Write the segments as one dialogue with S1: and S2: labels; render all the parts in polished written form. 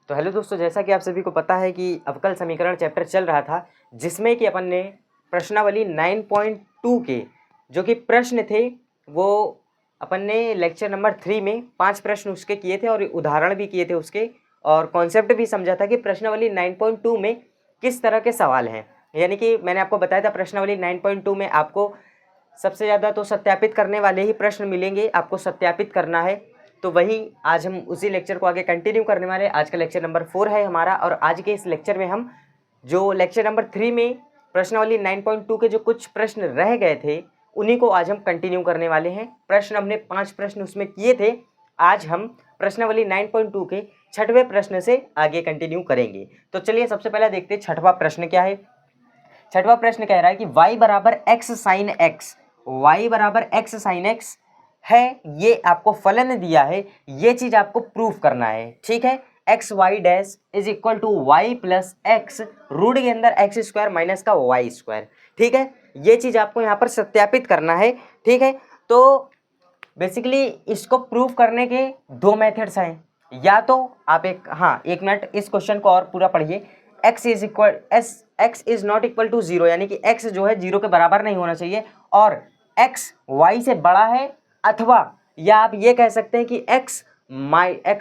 S1: तो हेलो दोस्तों, जैसा कि आप सभी को पता है कि अवकल समीकरण चैप्टर चल रहा था, जिसमें कि अपन ने प्रश्नावली 9.2 के जो कि प्रश्न थे वो अपन ने लेक्चर नंबर 3 में 5 प्रश्न उसके किए थे और उदाहरण भी किए थे उसके, और कॉन्सेप्ट भी समझा था कि प्रश्नावली 9.2 में किस तरह के सवाल हैं। यानी कि मैंने आपको बताया था प्रश्नावली 9.2 में आपको सबसे ज़्यादा तो सत्यापित करने वाले ही प्रश्न मिलेंगे, आपको सत्यापित करना है। तो वही आज हम उसी लेक्चर को आगे कंटिन्यू करने वाले। आज का लेक्चर नंबर 4 है हमारा, और आज के इस लेक्चर में हम जो लेक्चर नंबर 3 में प्रश्नावली 9.2 के जो कुछ प्रश्न रह गए थे उन्हीं को आज हम कंटिन्यू करने वाले हैं। प्रश्न हमने 5 प्रश्न उसमें किए थे, आज हम प्रश्नावली 9.2 के 6वें प्रश्न से आगे कंटिन्यू करेंगे। तो चलिए सबसे पहले देखते हैं 6वां प्रश्न क्या है। 6वां प्रश्न कह रहा है कि y बराबर एक्स साइन एक्स, y बराबर एक्स साइन एक्स है, ये आपको फलन दिया है, ये चीज आपको प्रूफ करना है। ठीक है, x y dash is equal to y plus x, root के अंदर एक्स स्क्वायर माइनस का वाई स्क्वायर। ठीक है, ये चीज आपको यहाँ पर सत्यापित करना है। ठीक है, तो बेसिकली इसको प्रूफ करने के दो मेथड्स हैं। या तो आप एक मिनट इस क्वेश्चन को और पूरा पढ़िए। x is not equal to 0, यानी कि x जो है 0 के बराबर नहीं होना चाहिए, और x y से बड़ा है, अथवा या आप ये कह सकते हैं कि x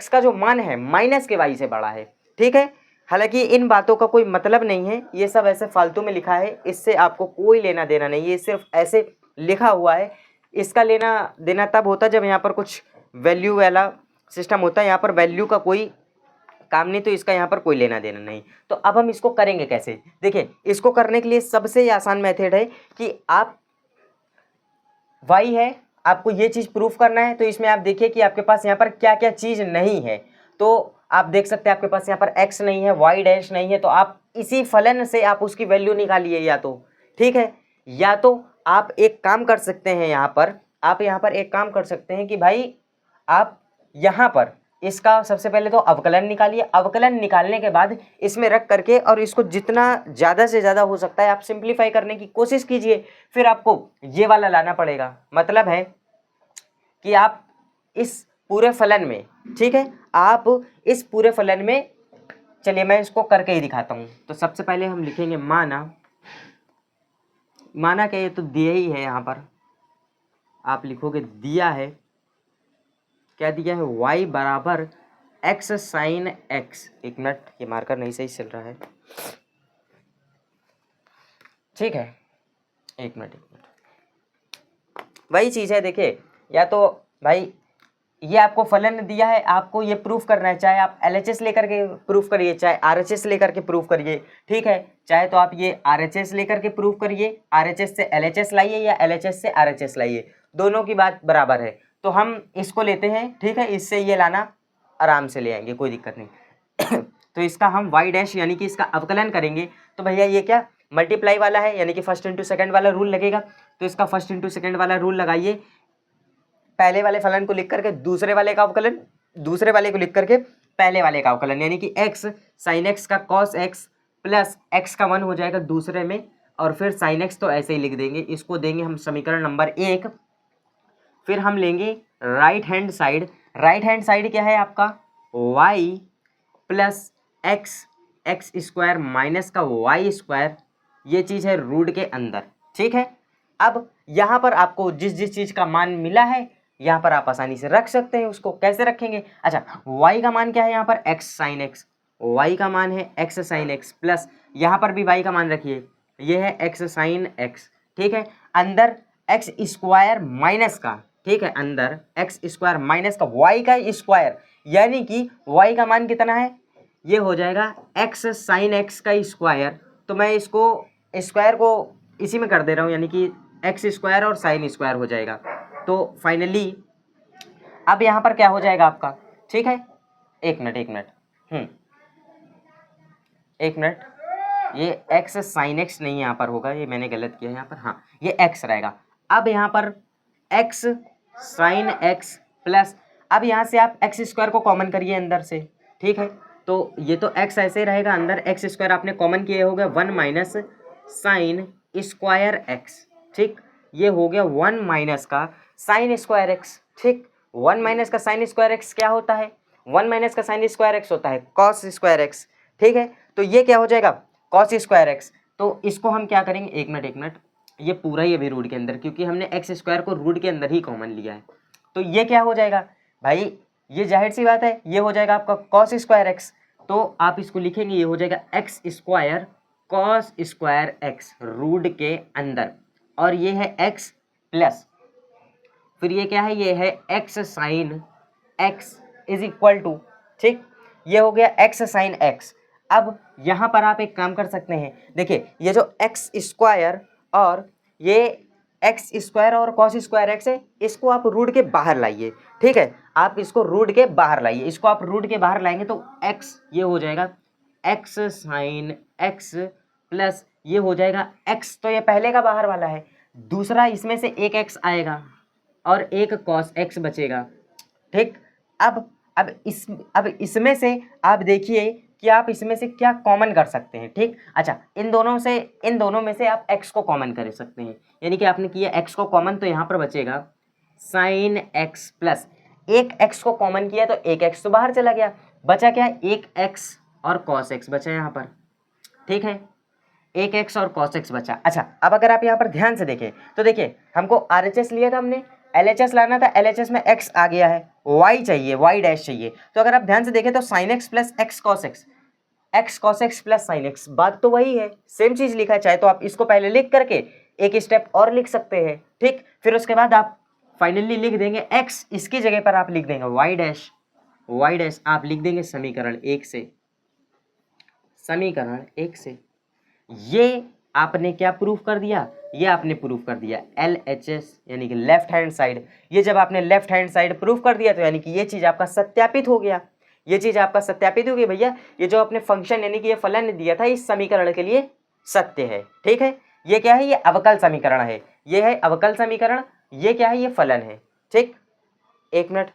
S1: का जो मान है माइनस के y से बड़ा है। ठीक है, हालांकि इन बातों का कोई मतलब नहीं है, ये सब ऐसे फालतू में लिखा है, इससे आपको कोई लेना देना नहीं है, ये सिर्फ ऐसे लिखा हुआ है। इसका लेना देना तब होता है जब यहाँ पर कुछ वैल्यू वाला सिस्टम होता है, यहाँ पर वैल्यू का कोई काम नहीं, तो इसका यहाँ पर कोई लेना देना नहीं। तो अब हम इसको करेंगे कैसे, देखिए इसको करने के लिए सबसे आसान मेथड है कि आप y है, आपको ये चीज प्रूफ करना है, तो इसमें आप देखिए कि आपके पास यहाँ पर क्या क्या चीज नहीं है। तो आप देख सकते हैं आपके पास यहाँ पर x नहीं है, y डैश नहीं है, तो आप इसी फलन से आप उसकी वैल्यू निकालिए या तो। ठीक है, या तो आप एक काम कर सकते हैं, आप यहाँ पर एक काम कर सकते हैं कि भाई आप यहाँ पर इसका सबसे पहले तो अवकलन निकालिए। अवकलन निकालने के बाद इसमें रख करके और इसको जितना ज़्यादा से ज़्यादा हो सकता है आप सिंप्लीफाई करने की कोशिश कीजिए। फिर आपको ये वाला लाना पड़ेगा, मतलब है कि आप इस पूरे फलन में, ठीक है, आप इस पूरे फलन में, चलिए मैं इसको करके ही दिखाता हूँ। तो सबसे पहले हम लिखेंगे माना क्या, ये तो दिया ही है, यहाँ पर आप लिखोगे दिया है, क्या दिया है, y बराबर एक्स साइन एक्स। एक मिनट, ये मार्कर नहीं सही चल रहा है। ठीक है, एक मिनट वही चीज़ है। देखिए, या तो भाई ये आपको फलन दिया है, आपको ये प्रूफ करना है, चाहे आप LHS लेकर के प्रूफ करिए, चाहे RHS लेकर के प्रूफ करिए। ठीक है, चाहे तो आप ये RHS लेकर के प्रूफ करिए, RHS से LHS लाइए या LHS से RHS लाइए, दोनों की बात बराबर है। तो हम इसको लेते हैं, ठीक है, इससे ये लाना आराम से ले आएंगे, कोई दिक्कत नहीं। तो इसका हम y डैश यानी कि इसका अवकलन करेंगे, तो भैया ये क्या मल्टीप्लाई वाला है, यानी कि फर्स्ट इंटू सेकंड वाला रूल लगेगा। तो इसका फर्स्ट इंटू सेकंड वाला रूल लगाइए, पहले वाले फलन को लिख करके दूसरे वाले का अवकलन, दूसरे वाले को लिख करके पहले वाले का अवकलन, यानी कि x साइन एक्स का कॉस एक्स प्लस x का 1 हो जाएगा दूसरे में, और फिर साइन एक्स तो ऐसे ही लिख देंगे। इसको देंगे हम समीकरण नंबर 1। फिर हम लेंगे right hand side. Right hand side क्या है आपका, y plus x square minus का वाई स्क्वायर, ये चीज़ है रूट के अंदर। ठीक है, अब यहाँ पर आपको जिस चीज़ का मान मिला है यहाँ पर आप आसानी से रख सकते हैं। उसको कैसे रखेंगे, अच्छा y का मान क्या है यहाँ पर, एक्स साइन एक्स, y का मान है एक्स साइन एक्स, प्लस यहाँ पर भी y का मान रखिए, ये है एक्स साइन एक्स। ठीक है, अंदर एक्स स्क्वायर माइनस का, ठीक है, अंदर एक्स स्क्वायर माइनस का y का स्क्वायर, यानी कि y का मान कितना है, ये हो जाएगा एक्स साइन एक्स का स्क्वायर। तो मैं इसको स्क्वायर को इसी में कर दे रहा हूँ, यानी कि एक्स स्क्वायर और साइन स्क्वायर हो जाएगा। तो फाइनली अब यहाँ पर क्या हो जाएगा आपका, ठीक है, एक मिनट, ये एक्स साइन एक्स नहीं यहाँ पर होगा, ये मैंने गलत किया यहाँ पर, हाँ ये एक्स रहेगा। अब यहाँ पर एक्स साइन एक्स प्लस, अब यहाँ से आप एक्स स्क्वायर को कॉमन करिए अंदर से। ठीक है, तो ये तो एक्स ऐसे ही रहेगा, अंदर एक्स स्क्वायर आपने कॉमन किए हो गया 1 माइनस साइन स्क्वायर एक्स। ठीक, ये हो गया 1 माइनस का साइन स्क्वायर एक्स। ठीक, 1 माइनस का साइन स्क्वायर एक्स क्या होता है, 1 माइनस का साइन स्क्वायर एक्स होता है कॉस स्क्वायर एक्स, ठीक है। तो ये क्या हो जाएगा कॉस स्क्वायर एक्स। तो इसको हम क्या करेंगे, एक मिनट, ये पूरा ही अभी रूट के अंदर, क्योंकि हमने एक्स स्क्वायर को रूट के अंदर ही कॉमन लिया है। तो ये क्या हो जाएगा भाई, ये जाहिर सी बात है ये हो जाएगा आपका कॉस स्क्वायर एक्स। तो आप इसको लिखेंगे, ये हो जाएगा x square cos square x root के अंदर, और ये है एक्स प्लस, फिर ये क्या है, ये है x sine x is equal to, ठीक, ये हो गया एक्स साइन एक्स। अब यहाँ पर आप एक काम कर सकते हैं, देखिए ये जो एक्स स्क्वायर और ये एक्स स्क्वायर और कॉस स्क्वायर एक्स है, इसको आप रूट के बाहर लाइए, ठीक है, आप इसको रूट के बाहर लाइए, इसको आप रूट के बाहर लाएंगे तो एक्स ये हो जाएगा एक्स साइन एक्स प्लस ये हो जाएगा एक्स, तो ये पहले का बाहर वाला है, दूसरा इसमें से एक एक्स आएगा और एक कॉस एक्स बचेगा, ठीक। अब इसमें से आप देखिए कि आप इसमें से क्या कॉमन कर सकते हैं, ठीक। अच्छा, इन दोनों में से आप x को कॉमन कर सकते हैं, यानी कि आपने किया x को कॉमन, तो यहाँ पर बचेगा साइन x प्लस, एक x को कॉमन किया तो एक x तो बाहर चला गया, बचा क्या, एक x और cos x बचा यहाँ पर, ठीक है, एक x और cos x बचा। अच्छा, अब अगर आप यहाँ पर ध्यान से देखें तो देखिए हमको RHS लिया था हमने, LHS लाना था, LHS में x आ गया है, y चाहिए, y डैश चाहिए, तो अगर आप ध्यान से देखें तो sine x plus x cos x plus sine x, बात तो वही है, सेम चीज लिखा है, चाहे तो आप इसको पहले लिख करके एक स्टेप और लिख सकते हैं, ठीक, फिर उसके बाद आप फाइनली लिख देंगे x, इसकी जगह पर आप लिख देंगे y डैश आप लिख देंगे समीकरण एक से। ये आपने क्या प्रूफ कर दिया, ये आपने प्रूफ कर दिया LHS यानी कि लेफ्ट हैंड साइड। ये जब आपने लेफ्ट हैंड साइड प्रूफ कर दिया तो यानी कि ये चीज़ आपका सत्यापित हो गया, ये चीज़ आपका सत्यापित हो गई भैया, ये जो आपने फंक्शन यानी कि ये फलन दिया था इस समीकरण के लिए सत्य है, ठीक है। ये क्या है, ये अवकल समीकरण है, ये है अवकल समीकरण, ये क्या है, ये फलन है, ठीक। एक मिनट,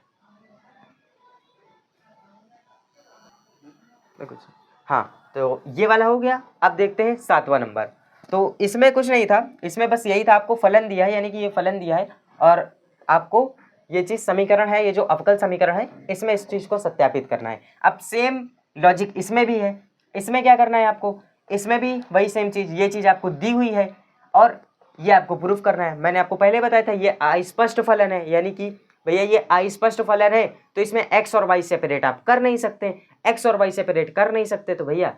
S1: हाँ, तो ये वाला हो गया। अब देखते हैं 7वां नंबर। तो इसमें कुछ नहीं था, इसमें बस यही था, आपको फलन दिया है, यानी कि ये फलन दिया है और आपको ये चीज़ समीकरण है, ये जो अवकल समीकरण है इसमें इस चीज़ को सत्यापित करना है। अब सेम लॉजिक इसमें भी है, इसमें क्या करना है आपको, इसमें भी वही सेम चीज़, ये चीज़ आपको दी हुई है और ये आपको प्रूफ करना है। मैंने आपको पहले बताया था ये अस्पष्ट फलन है, यानी कि भैया ये अस्पष्ट फलन है तो इसमें एक्स और वाई सेपरेट आप कर नहीं सकते, एक्स और वाई सेपरेट कर नहीं सकते, तो भैया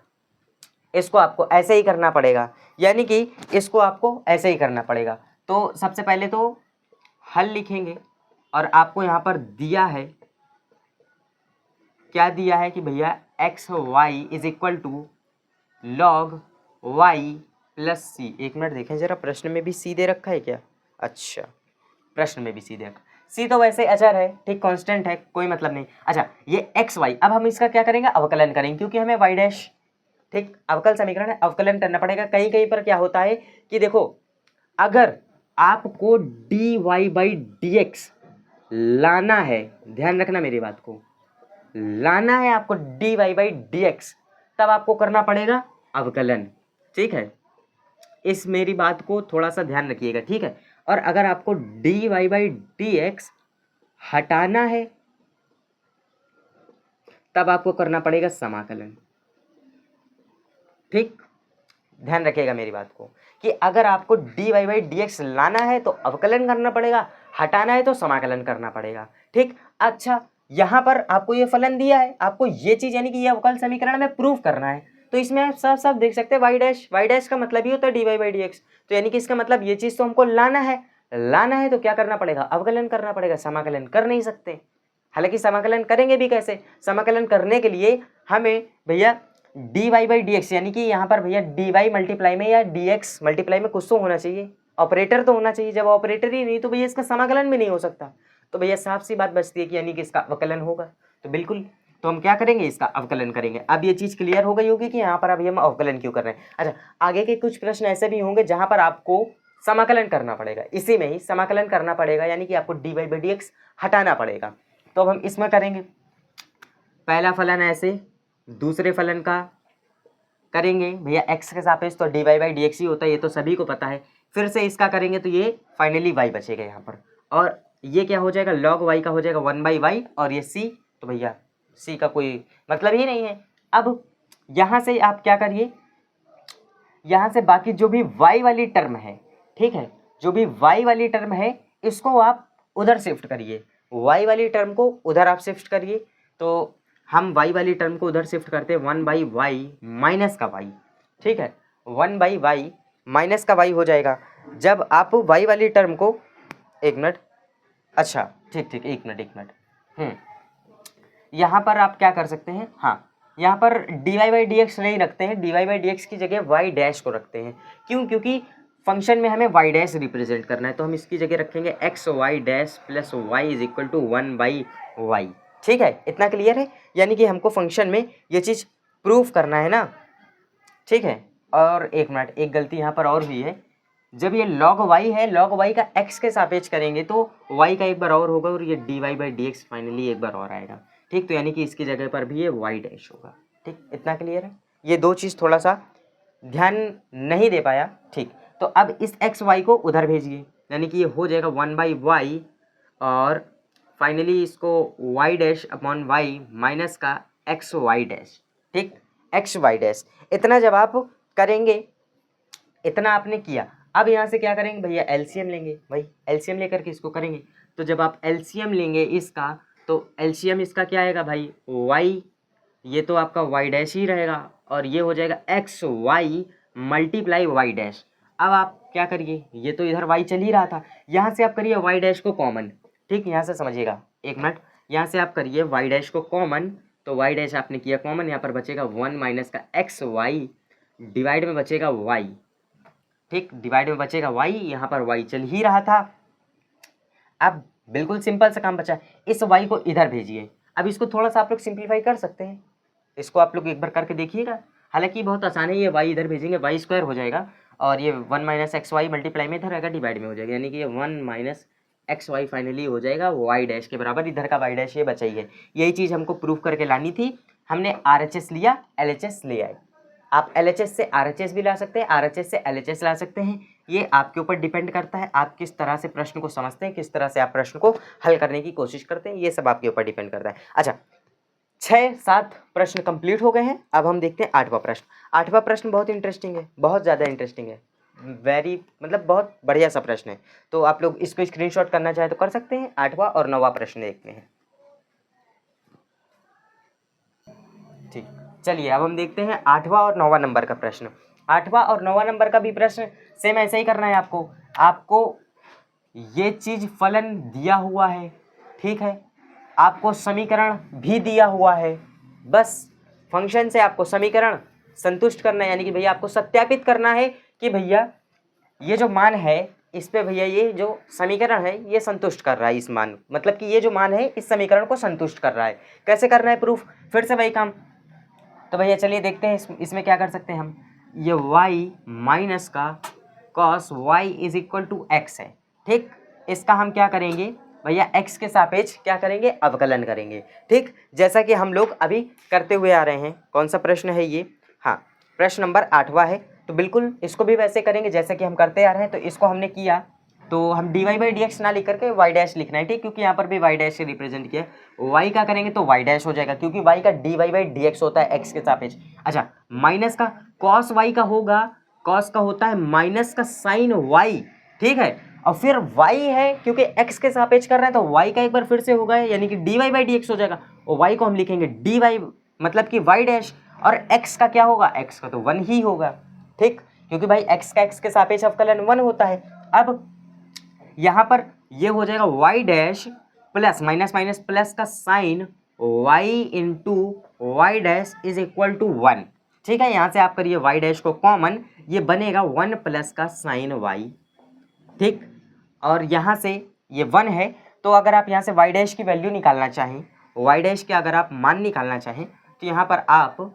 S1: इसको आपको ऐसे ही करना पड़ेगा, यानी कि इसको आपको ऐसे ही करना पड़ेगा। तो सबसे पहले तो हल लिखेंगे और आपको यहाँ पर दिया है, क्या दिया है कि भैया X Y is equal to log Y plus C. एक मिनट देखें जरा, प्रश्न में भी सी दे रखा है क्या, अच्छा प्रश्न में भी सी दे रखा, सी तो वैसे अचर है, ठीक, कांस्टेंट है, कोई मतलब नहीं। अच्छा, ये एक्स वाई, अब हम इसका क्या करेंगे, अवकलन करेंगे, क्योंकि हमें वाई डैश, ठीक, अवकल समीकरण है, अवकलन करना पड़ेगा। कहीं कहीं पर क्या होता है कि देखो, अगर आपको dy बाई dx लाना है, ध्यान रखना मेरी बात को, लाना है आपको dy बाई dx, तब आपको करना पड़ेगा अवकलन, ठीक है, इस मेरी बात को थोड़ा सा ध्यान रखिएगा, ठीक है। और अगर आपको dy बाई dx हटाना है तब आपको करना पड़ेगा समाकलन, ठीक, ध्यान रखिएगा मेरी बात को कि अगर आपको dy बाई dx लाना है तो अवकलन करना पड़ेगा, हटाना है तो समाकलन करना पड़ेगा, ठीक। अच्छा, यहाँ पर आपको ये फलन दिया है, आपको ये चीज़ यानी कि ये अवकल समीकरण में प्रूफ करना है, तो इसमें आप सब देख सकते हैं वाई डैश का मतलब ही होता है dy बाई dx, तो यानी कि इसका मतलब ये चीज़ तो हमको लाना है तो क्या करना पड़ेगा, अवकलन करना पड़ेगा, समाकलन कर नहीं सकते। हालांकि समाकलन करेंगे भी कैसे, समाकलन करने के लिए हमें भैया dy बाई dx यानी कि यहाँ पर भैया dy मल्टीप्लाई में या dx मल्टीप्लाई में कुछ तो होना चाहिए, ऑपरेटर तो होना चाहिए, जब ऑपरेटर ही नहीं तो भैया इसका समाकलन भी नहीं हो सकता, तो भैया साफ सी बात बचती है कि यानी कि इसका अवकलन होगा, तो बिल्कुल, तो हम क्या करेंगे, इसका अवकलन करेंगे। अब ये चीज़ क्लियर हो गई होगी कि यहाँ पर अभी हम अवकलन क्यों कर रहे हैं। अच्छा, आगे के कुछ प्रश्न ऐसे भी होंगे जहाँ पर आपको समाकलन करना पड़ेगा, इसी में ही समाकलन करना पड़ेगा, यानी कि आपको dy बाई dx हटाना पड़ेगा, तो अब हम इसमें करेंगे। पहला फलन ऐसे, दूसरे फलन का करेंगे भैया x के सापेक्ष तो dy बाई dx ही होता है, ये तो सभी को पता है। फिर से इसका करेंगे तो ये फाइनली y बचेगा यहाँ पर, और ये क्या हो जाएगा, log y का हो जाएगा 1 बाई वाई, और ये c, तो भैया सी का कोई मतलब ही नहीं है। अब यहाँ से आप क्या करिए, यहाँ से बाकी जो भी y वाली टर्म है, ठीक है, जो भी y वाली टर्म है इसको आप उधर शिफ्ट करिए, y वाली टर्म को उधर आप शिफ्ट करिए। तो हम y वाली टर्म को उधर शिफ्ट करते हैं 1/y माइनस का y, ठीक है, 1/y माइनस का y हो जाएगा। जब आप y वाली टर्म को, एक मिनट, अच्छा ठीक ठीक, एक मिनट, यहाँ पर आप क्या कर सकते हैं, हाँ, यहाँ पर dy/dx नहीं रखते हैं, dy/dx की जगह y डैश को रखते हैं। क्यों? क्योंकि फंक्शन में हमें y डैश रिप्रेजेंट करना है, तो हम इसकी जगह रखेंगे x y dash plus y is equal to 1/y। ठीक है, इतना क्लियर है? यानी कि हमको फंक्शन में ये चीज़ प्रूफ करना है ना, ठीक है। और एक मिनट, एक गलती यहाँ पर और भी है, जब ये log y है, log y का x के सापेक्ष करेंगे तो y का एक बार और होगा और ये dy/dx फाइनली एक बार और आएगा, ठीक। तो यानी कि इसकी जगह पर भी ये y डैश होगा, ठीक। इतना क्लियर है? ये दो चीज़ थोड़ा सा ध्यान नहीं दे पाया, ठीक। तो अब इस एक्स वाई को उधर भेजिए, यानी कि ये हो जाएगा 1/y और फाइनली इसको y dash upon y minus का एक्स वाई डैश, ठीक, एक्स वाई डैश। इतना जब आप करेंगे, इतना आपने किया, अब यहाँ से क्या करेंगे भैया, एलसीएम लेंगे, भाई एलसीएम लेकर के इसको करेंगे। तो जब आप एलसीएम लेंगे इसका, तो एलसीएम इसका क्या आएगा भाई, y, ये तो आपका y डैश ही रहेगा और ये हो जाएगा x y multiply y dash. अब आप क्या करिए, ये तो इधर y चल ही रहा था, यहाँ से आप करिए y डैश को कॉमन, ठीक, यहाँ से समझिएगा, एक मिनट, यहाँ से आप करिए y डैश को कॉमन, तो y डैश आपने किया कॉमन, यहाँ पर बचेगा 1 माइनस का एक्स वाई, डिवाइड में बचेगा y, ठीक, डिवाइड में बचेगा y, यहाँ पर y चल ही रहा था। अब बिल्कुल सिंपल सा काम बचा, इस y को इधर भेजिए। अब इसको थोड़ा सा आप लोग सिंप्लीफाई कर सकते हैं, इसको आप लोग एक बार करके देखिएगा, हालांकि बहुत आसान है। ये y इधर भेजेंगे, y स्क्वायर हो जाएगा और ये 1 माइनस एक्स वाई मल्टीप्लाई में इधर आएगा, डिवाइड में हो जाएगा, यानी कि ये 1 माइनस एक्स वाई फाइनली हो जाएगा y डैश के बराबर, इधर का y डैश ये बचा ही है। यही चीज़ हमको प्रूफ करके लानी थी, हमने RHS लिया, LHS ले आए। आप LHS से RHS भी ला सकते हैं, RHS से LHS ला सकते हैं, ये आपके ऊपर डिपेंड करता है आप किस तरह से प्रश्न को समझते हैं, किस तरह से आप प्रश्न को हल करने की कोशिश करते हैं, ये सब आपके ऊपर डिपेंड करता है। अच्छा, 6-7 प्रश्न कंप्लीट हो गए हैं, अब हम देखते हैं 8वां प्रश्न। 8वां प्रश्न बहुत इंटरेस्टिंग है, बहुत ज़्यादा इंटरेस्टिंग है, वेरी मतलब बहुत बढ़िया सा प्रश्न है। तो आप लोग इसको स्क्रीनशॉट करना चाहे तो कर सकते हैं। 8वां और 9वां प्रश्न देखते हैं, ठीक। चलिए अब हम देखते हैं 8वां और 9वां नंबर का प्रश्न। 8वां और 9वां नंबर का भी प्रश्न सेम ऐसे ही करना है आपको। आपको ये चीज़ फलन दिया हुआ है, ठीक है, आपको समीकरण भी दिया हुआ है, बस फंक्शन से आपको समीकरण संतुष्ट करना है, यानी कि भैया आपको सत्यापित करना है कि भैया ये जो मान है इस पे भैया ये जो समीकरण है ये संतुष्ट कर रहा है, इस मान मतलब कि ये जो मान है इस समीकरण को संतुष्ट कर रहा है। कैसे करना है प्रूफ, फिर से वही काम। तो भैया चलिए देखते हैं इसमें क्या कर सकते हैं हम। ये y माइनस का cos y is equal to x है, ठीक। इसका हम क्या करेंगे भैया, x के सापेक्ष क्या करेंगे, अवकलन करेंगे, ठीक, जैसा कि हम लोग अभी करते हुए आ रहे हैं। कौन सा प्रश्न है ये, हाँ, प्रश्न नंबर 8वां है। तो बिल्कुल इसको भी वैसे करेंगे जैसा कि हम करते आ रहे हैं। तो इसको हमने किया, तो हम dy/dx ना लिख करके y डैश लिखना है, ठीक, क्योंकि यहाँ पर भी y डैश से रिप्रेजेंट किया। y का करेंगे तो y डैश हो जाएगा, क्योंकि y का dy/dx होता है x के सापेक्ष। अच्छा, माइनस का cos y का होगा, cos का होता है माइनस का sin y, ठीक है, और फिर y है क्योंकि x के सापेक्ष कर रहे हैं तो y का एक बार फिर से होगा, यानी कि dy/dx हो जाएगा, और y को हम लिखेंगे dy मतलब कि y डैश, और x का क्या होगा, x का तो 1 ही होगा, ठीक, क्योंकि भाई x का x के सापेक्ष अवकलन 1 होता है। अब यहाँ पर ये हो जाएगा y dash plus minus minus plus का sign y into Y dash is equal to 1, ठीक है। यहाँ से आप करिए y डैश को कॉमन, ये बनेगा 1 प्लस का साइन y, ठीक, और यहाँ से ये 1 है, तो अगर आप यहाँ से y डैश की वैल्यू निकालना चाहें, y डैश के अगर आप मान निकालना चाहें, तो यहाँ पर आप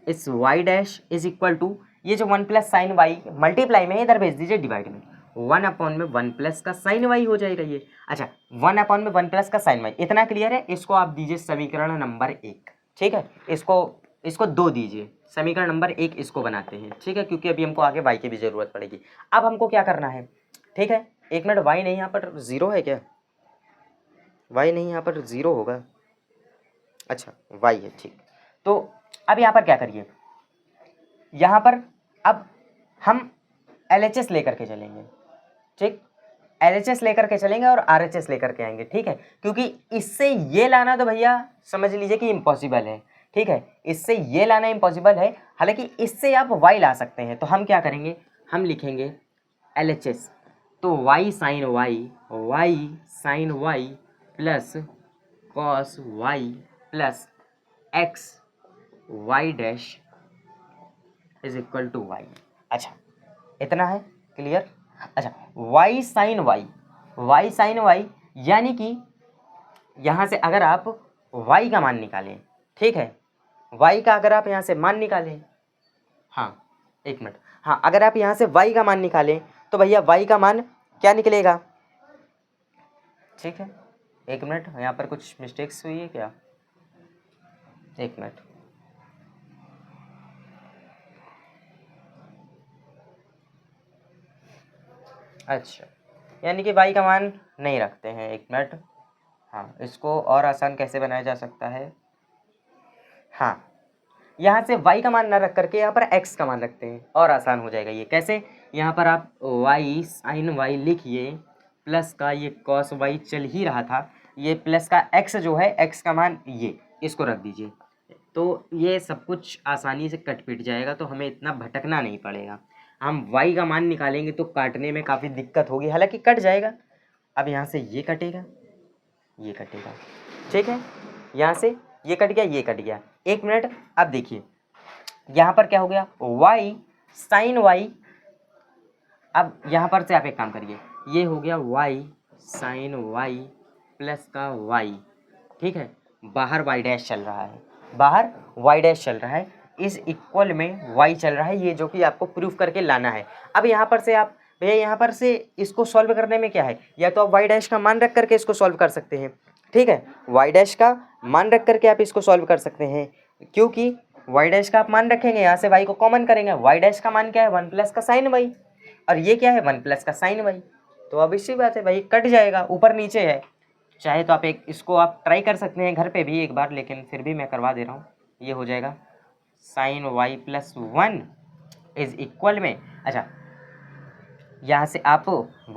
S1: इस y dash is equal to ये जो 1 प्लस साइन y मल्टीप्लाई में इधर भेज दीजिए डिवाइड में, 1/1 प्लस का साइन y हो जाएगा ये। अच्छा, 1/1 प्लस का साइन y, इतना क्लियर है। इसको आप दीजिए समीकरण नंबर 1, ठीक है, इसको 2 दीजिए, समीकरण नंबर 1 इसको बनाते हैं, ठीक है, क्योंकि अभी हमको आगे y की भी ज़रूरत पड़ेगी। अब हमको क्या करना है, ठीक है, एक मिनट, y नहीं यहाँ पर 0 है क्या, y नहीं यहाँ पर 0 होगा, अच्छा y है, ठीक। तो अब यहाँ पर क्या करिए, यहाँ पर अब हम LHS लेकर के चलेंगे, ठीक, LHS लेकर के चलेंगे और RHS लेकर के आएंगे, ठीक है, क्योंकि इससे ये लाना तो भैया समझ लीजिए कि इम्पॉसिबल है, ठीक है, इससे ये लाना इम्पॉसिबल है। हालांकि इससे आप y ला सकते हैं, तो हम क्या करेंगे, हम लिखेंगे LHS, तो y sine y plus cos y plus x y dash is equal to y. अच्छा, इतना है क्लियर। अच्छा, y साइन y यानी कि यहाँ से अगर आप y का मान निकालें, ठीक है, y का अगर आप यहाँ से मान निकालें, हाँ एक मिनट, हाँ अगर आप यहाँ से y का मान निकालें तो भैया y का मान क्या निकलेगा, ठीक है, एक मिनट, यहाँ पर कुछ मिस्टेक्स हुई है क्या, एक मिनट, अच्छा, यानी कि y का मान नहीं रखते हैं, एक मिनट, हाँ इसको और आसान कैसे बनाया जा सकता है, हाँ यहाँ से y का मान ना रख करके यहाँ पर x का मान रखते हैं और आसान हो जाएगा। ये कैसे, यहाँ पर आप y साइन y लिखिए, प्लस का ये cos y चल ही रहा था, ये प्लस का x जो है, x का मान ये इसको रख दीजिए, तो ये सब कुछ आसानी से कट पिट जाएगा, तो हमें इतना भटकना नहीं पड़ेगा। हम y का मान निकालेंगे तो काटने में काफ़ी दिक्कत होगी, हालांकि कट जाएगा। अब यहाँ से ये कटेगा, ये कटेगा, ठीक है, यहाँ से ये कट गया, ये कट गया, एक मिनट। अब देखिए यहाँ पर क्या हो गया, y साइन y, अब यहाँ पर से आप एक काम करिए, ये हो गया y साइन y प्लस का y, ठीक है, बाहर y डैश चल रहा है, बाहर y डैश चल रहा है, इस इक्वल में y चल रहा है, ये जो कि आपको प्रूफ करके लाना है। अब यहाँ पर से आप भैया यहाँ पर से इसको सॉल्व करने में क्या है, या तो आप y डैश का मान रख करके इसको सॉल्व कर सकते हैं, ठीक है, y डैश का मान रख करके आप इसको सॉल्व कर सकते हैं, क्योंकि y डैश का आप मान रखेंगे, यहाँ से y को कॉमन करेंगे, y डैश का मान क्या है, 1 प्लस का साइन y, और ये क्या है, 1 प्लस का साइन y, तो अब इसी बात है भाई, कट जाएगा, ऊपर नीचे है। चाहे तो आप एक इसको आप ट्राई कर सकते हैं घर पे भी एक बार, लेकिन फिर भी मैं करवा दे रहा हूँ। ये हो जाएगा sine y plus 1 is equal में, अच्छा यहाँ से आप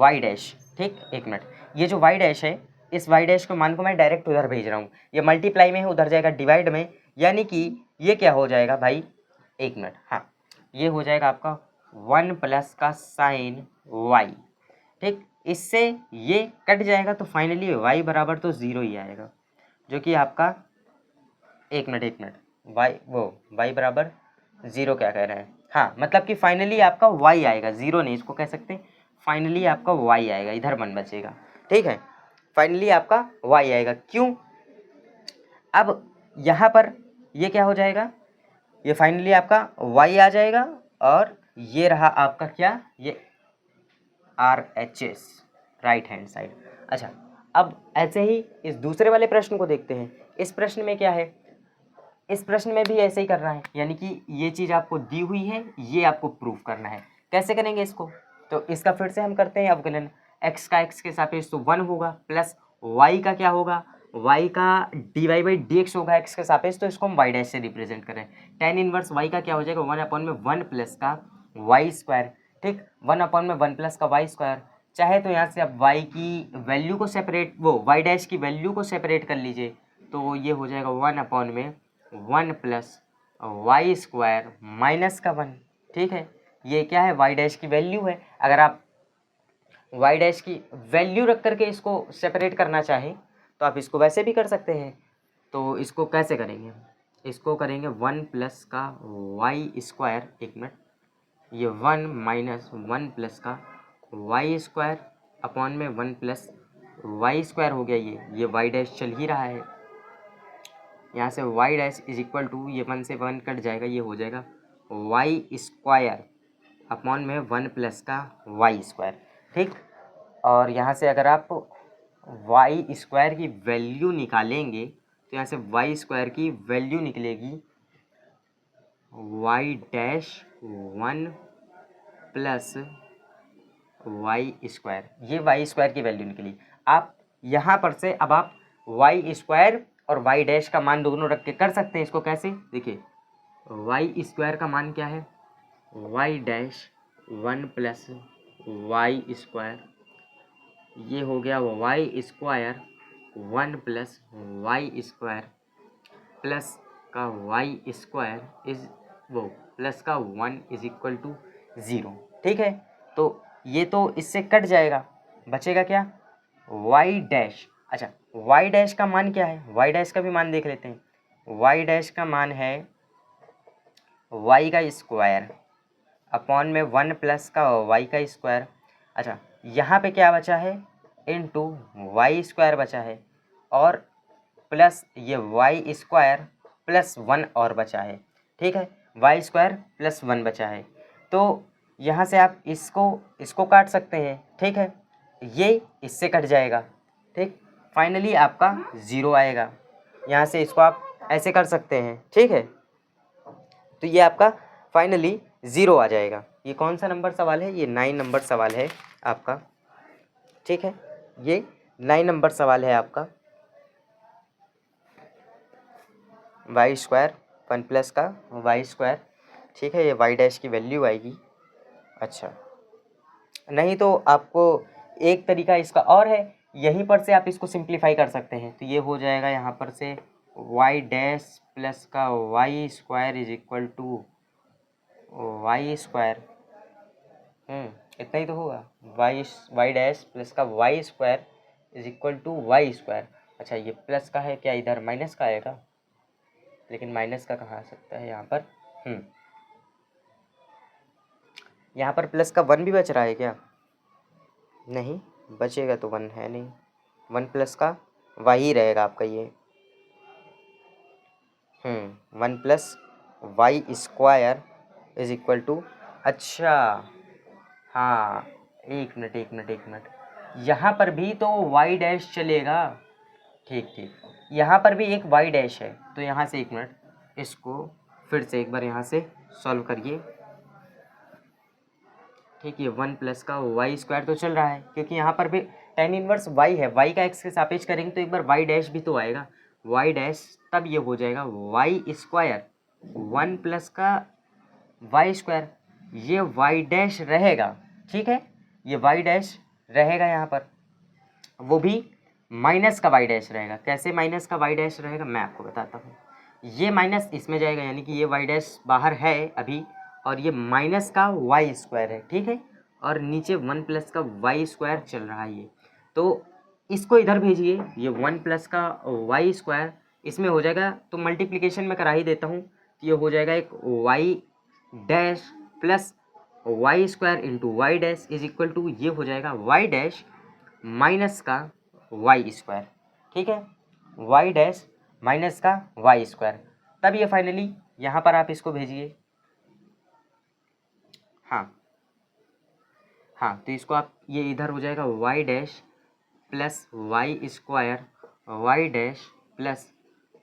S1: y डैश, ठीक, एक मिनट, ये जो y डैश है, इस y डैश को मान को मैं डायरेक्ट उधर भेज रहा हूँ, ये मल्टीप्लाई में है, उधर जाएगा डिवाइड में, यानी कि ये क्या हो जाएगा भाई, एक मिनट, हाँ ये हो जाएगा आपका 1 प्लस का साइन y, ठीक, इससे ये कट जाएगा, तो फाइनली y बराबर तो 0 ही आएगा, जो कि आपका, एक मिनट y बराबर 0 क्या कह रहे हैं, हाँ मतलब कि फाइनली आपका y आएगा, 0 नहीं, इसको कह सकते हैं फाइनली आपका y आएगा, इधर 1 बचेगा, ठीक है, फाइनली आपका y आएगा, क्यों, अब यहाँ पर ये क्या हो जाएगा, ये फाइनली आपका y आ जाएगा, और ये रहा आपका क्या, ये RHS राइट हैंड साइड। अच्छा, अब ऐसे ही इस दूसरे वाले प्रश्न को देखते हैं। इस प्रश्न में क्या है, इस प्रश्न में भी ऐसे ही करना है, यानी कि ये चीज़ आपको दी हुई है, ये आपको प्रूफ करना है। कैसे करेंगे इसको, तो इसका फिर से हम करते हैं अवकलन, x का x के सापेक्ष तो 1 होगा, प्लस y का क्या होगा, y का dy/dx होगा x के सापेक्ष, तो इसको हम y डैश से रिप्रेजेंट करें। tan इनवर्स y का क्या हो जाएगा, 1/1 प्लस का y स्क्वायर, ठीक, 1/1 प्लस का y स्क्वायर। चाहे तो यहाँ से आप y की वैल्यू को सेपरेट, वो y डैश की वैल्यू को सेपरेट कर लीजिए, तो ये हो जाएगा 1/1 प्लस वाई स्क्वायर माइनस का 1, ठीक है, ये क्या है, y डैश की वैल्यू है। अगर आप y डैश की वैल्यू रख करके इसको सेपरेट करना चाहें तो आप इसको वैसे भी कर सकते हैं। तो इसको कैसे करेंगे, इसको करेंगे 1 प्लस का वाई स्क्वायर, एक मिनट, ये 1 माइनस 1 प्लस का वाई स्क्वायर अपॉन में 1 प्लस वाई स्क्वायर हो गया, ये y डैश चल ही रहा है, यहाँ से y dash is equal to, ये 1 से 1 कट जाएगा, ये हो जाएगा वाई स्क्वायर अपॉन में 1 प्लस का वाई स्क्वायर, ठीक, और यहाँ से अगर आप वाई स्क्वायर की वैल्यू निकालेंगे तो यहाँ से वाई स्क्वायर की वैल्यू निकलेगी y dash 1 plus y square, ये वाई स्क्वायर की वैल्यू निकली। आप यहाँ पर से अब आप वाई स्क्वायर और वाई डैश का मान दोनों रख के कर सकते हैं इसको। कैसे? देखिए वाई स्क्वायर का मान क्या है, y dash 1 plus y square, ये हो गया y square 1 plus y square plus का वाई स्क्वायर इज वो प्लस का 1 इज इक्वल टू 0। ठीक है, तो ये तो इससे कट जाएगा, बचेगा क्या, वाई डैश। अच्छा, वाई डैश का मान क्या है, वाई डैश का भी मान देख लेते हैं। वाई डैश का मान है वाई का स्क्वायर अपॉन में 1 प्लस का वाई का स्क्वायर। अच्छा, यहाँ पे क्या बचा है, इनटू वाई स्क्वायर बचा है और प्लस ये वाई स्क्वायर प्लस 1 और बचा है। ठीक है, वाई स्क्वायर प्लस 1 बचा है, तो यहाँ से आप इसको काट सकते हैं। ठीक है, ये इससे कट जाएगा। ठीक, फाइनली आपका 0 आएगा। यहाँ से इसको आप ऐसे कर सकते हैं। ठीक है, तो ये आपका फाइनली 0 आ जाएगा। ये कौन सा नंबर सवाल है, ये 9 नंबर सवाल है आपका। ठीक है, ये 9 नंबर सवाल है आपका। वाई स्क्वायर 1 प्लस का वाई स्क्वायर। ठीक है, ये वाई डैश की वैल्यू आएगी। अच्छा, नहीं तो आपको एक तरीका इसका और है, यहीं पर से आप इसको सिंप्लीफाई कर सकते हैं। तो ये हो जाएगा यहाँ पर से वाई डैश प्लस का y square is equal to y square, इतना ही तो होगा, वाई डैश प्लस का y square is equal to y square. अच्छा, ये प्लस का है, क्या इधर माइनस का आएगा, लेकिन माइनस का कहाँ आ सकता है यहाँ पर, यहाँ पर प्लस का 1 भी बच रहा है क्या, नहीं बचेगा तो 1 है नहीं, 1 प्लस का वाई ही रहेगा आपका ये। 1 plus y square is equal to, अच्छा हाँ, एक मिनट, यहाँ पर भी तो वाई डैश चलेगा। ठीक, यहाँ पर भी एक वाई डैश है, तो यहाँ से एक मिनट, इसको फिर से एक बार यहाँ से सॉल्व करिए। ठीक है, 1 प्लस का वाई स्क्वायर तो चल रहा है, क्योंकि यहाँ पर भी tan इनवर्स वाई है, वाई का एक्स के सापेक्ष करेंगे तो एक बार वाई डैश भी तो आएगा, वाई डैश, तब ये हो जाएगा वाई स्क्वायर 1 प्लस का वाई स्क्वायर, ये वाई डैश रहेगा। ठीक है, ये वाई डैश रहेगा यहाँ पर, वो भी माइनस का वाई डैश रहेगा। कैसे माइनस का वाई डैश रहेगा, मैं आपको बताता हूँ। ये माइनस इसमें जाएगा, यानी कि ये वाई डैश बाहर है अभी, और ये माइनस का वाई स्क्वायर है। ठीक है, और नीचे 1 प्लस का वाई स्क्वायर चल रहा है ये, तो इसको इधर भेजिए, ये 1 प्लस का वाई स्क्वायर इसमें हो जाएगा, तो मल्टीप्लिकेशन में करा ही देता हूँ, तो ये हो जाएगा एक y dash plus y square into Y dash is equal to, ये हो जाएगा वाई डैश माइनस का वाई स्क्वायर। ठीक है, वाई डैश माइनस का वाई स्क्वायर, तब ये फाइनली यहाँ पर आप इसको भेजिए। हाँ, तो इसको आप, ये इधर हो जाएगा y dash plus y square y dash plus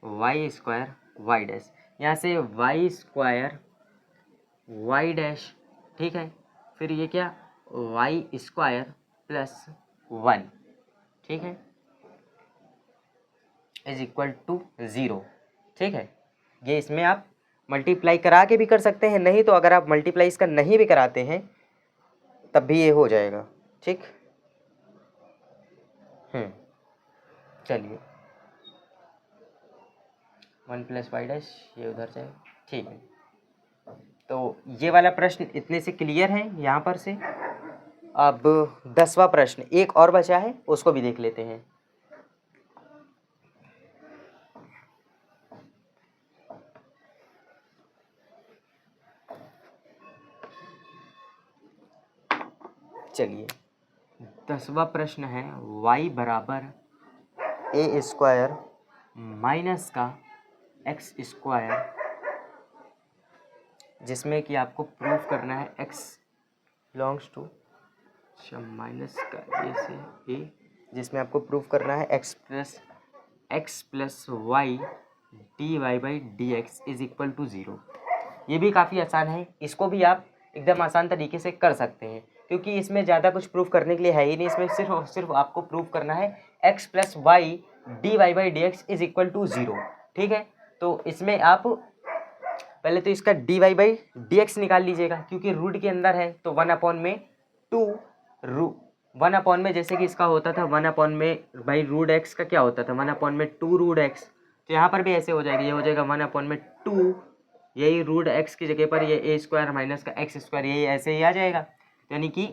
S1: y square y dash, यहाँ से वाई स्क्वायर वाई डैश। ठीक है, फिर ये क्या, वाई स्क्वायर प्लस 1, ठीक है, इज इक्वल टू 0। ठीक है, ये इसमें आप मल्टीप्लाई करा के भी कर सकते हैं, नहीं तो अगर आप मल्टीप्लाई इसका नहीं भी कराते हैं तब भी ये हो जाएगा। ठीक, चलिए 1 प्लस वाई डैश, ये उधर जाए। ठीक है, तो ये वाला प्रश्न इतने से क्लियर है यहाँ पर से। अब 10वां प्रश्न एक और बचा है, उसको भी देख लेते हैं। चलिए 10वां प्रश्न है, y बराबर ए स्क्वायर माइनस का एक्स स्क्वायर, जिसमें कि आपको प्रूफ करना है x बिलोंग्स टू, माइनस का ए से ए, जिसमें आपको प्रूफ करना है x plus y d y by d x is equal to 0। ये भी काफ़ी आसान है, इसको भी आप एकदम आसान तरीके से कर सकते हैं, क्योंकि इसमें ज़्यादा कुछ प्रूफ करने के लिए है ही नहीं। इसमें सिर्फ आपको प्रूफ करना है x plus y dy/dx is equal to 0। ठीक है, तो इसमें आप पहले तो इसका dy/dx निकाल लीजिएगा, क्योंकि रूट के अंदर है तो 1/2 जैसे कि इसका होता था 1/√x का क्या होता था 1/2√x, तो यहाँ पर भी ऐसे हो जाएगा, ये हो जाएगा 1/2, यही √x की जगह पर ये a² माइनस का x², यही ऐसे ही आ जाएगा, यानी कि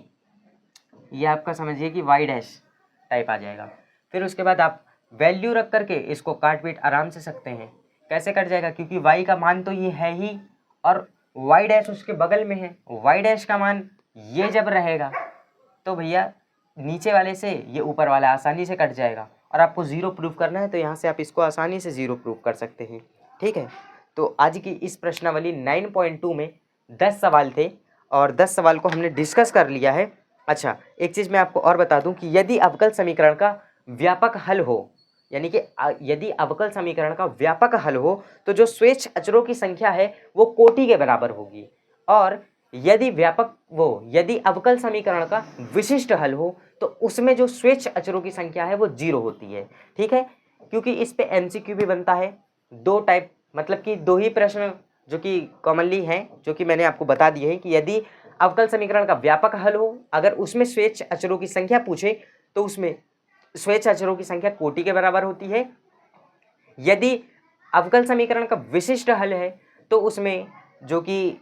S1: ये आपका समझिए कि y डैश टाइप आ जाएगा। फिर उसके बाद आप वैल्यू रख करके इसको काट पीट आराम से सकते हैं। कैसे कट जाएगा, क्योंकि y का मान तो ये है ही और y डैश उसके बगल में है, y डैश का मान ये जब रहेगा तो भैया नीचे वाले से ये ऊपर वाला आसानी से कट जाएगा, और आपको 0 प्रूव करना है तो यहाँ से आप इसको आसानी से 0 प्रूव कर सकते हैं। ठीक है, तो आज की इस प्रश्नावली 9.2 में 10 सवाल थे और 10 सवाल को हमने डिस्कस कर लिया है। अच्छा, एक चीज़ मैं आपको और बता दूं कि यदि अवकल समीकरण का व्यापक हल हो, यानी कि यदि अवकल समीकरण का व्यापक हल हो तो जो स्वेच्छ अचरों की संख्या है वो कोटि के बराबर होगी, और यदि अवकल समीकरण का विशिष्ट हल हो तो उसमें जो स्वेच्छ अचरों की संख्या है वो 0 होती है। ठीक है, क्योंकि इस पे एमसीक्यू भी बनता है, 2 टाइप, मतलब कि 2 ही प्रश्न जो कि कॉमनली हैं, जो कि मैंने आपको बता दिए हैं कि यदि अवकल समीकरण का व्यापक हल हो, अगर उसमें स्वेच्छ अचरों की संख्या पूछे तो उसमें स्वेच्छ अचरों की संख्या कोटि के बराबर होती है। यदि अवकल समीकरण का विशिष्ट हल है तो उसमें जो कि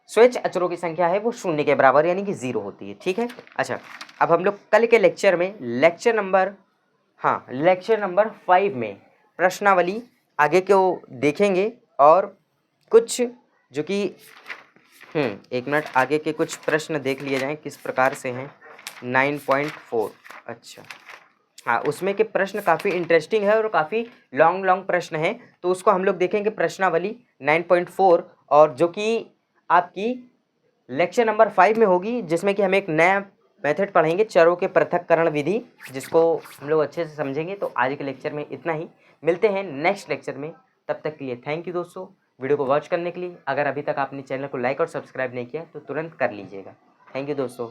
S1: स्वेच्छ अचरों की संख्या है वो 0 के बराबर यानी कि 0 होती है। ठीक है, अच्छा, अब हम लोग कल के लेक्चर में लेक्चर नंबर 5 में प्रश्नावली आगे को देखेंगे, और कुछ जो कि 1 मिनट आगे के कुछ प्रश्न देख लिए जाएं किस प्रकार से हैं। 9.4, अच्छा हाँ, उसमें के प्रश्न काफ़ी इंटरेस्टिंग है और काफ़ी लॉन्ग प्रश्न है, तो उसको हम लोग देखेंगे प्रश्नावली 9.4, और जो कि आपकी लेक्चर नंबर 5 में होगी, जिसमें कि हम एक नया मेथड पढ़ेंगे, चरों के पृथक्करण विधि, जिसको हम लोग अच्छे से समझेंगे। तो आज के लेक्चर में इतना ही, मिलते हैं नेक्स्ट लेक्चर में, तब तक के लिए थैंक यू दोस्तों वीडियो को वॉच करने के लिए। अगर अभी तक आपने चैनल को लाइक और सब्सक्राइब नहीं किया तो तुरंत कर लीजिएगा। थैंक यू दोस्तों।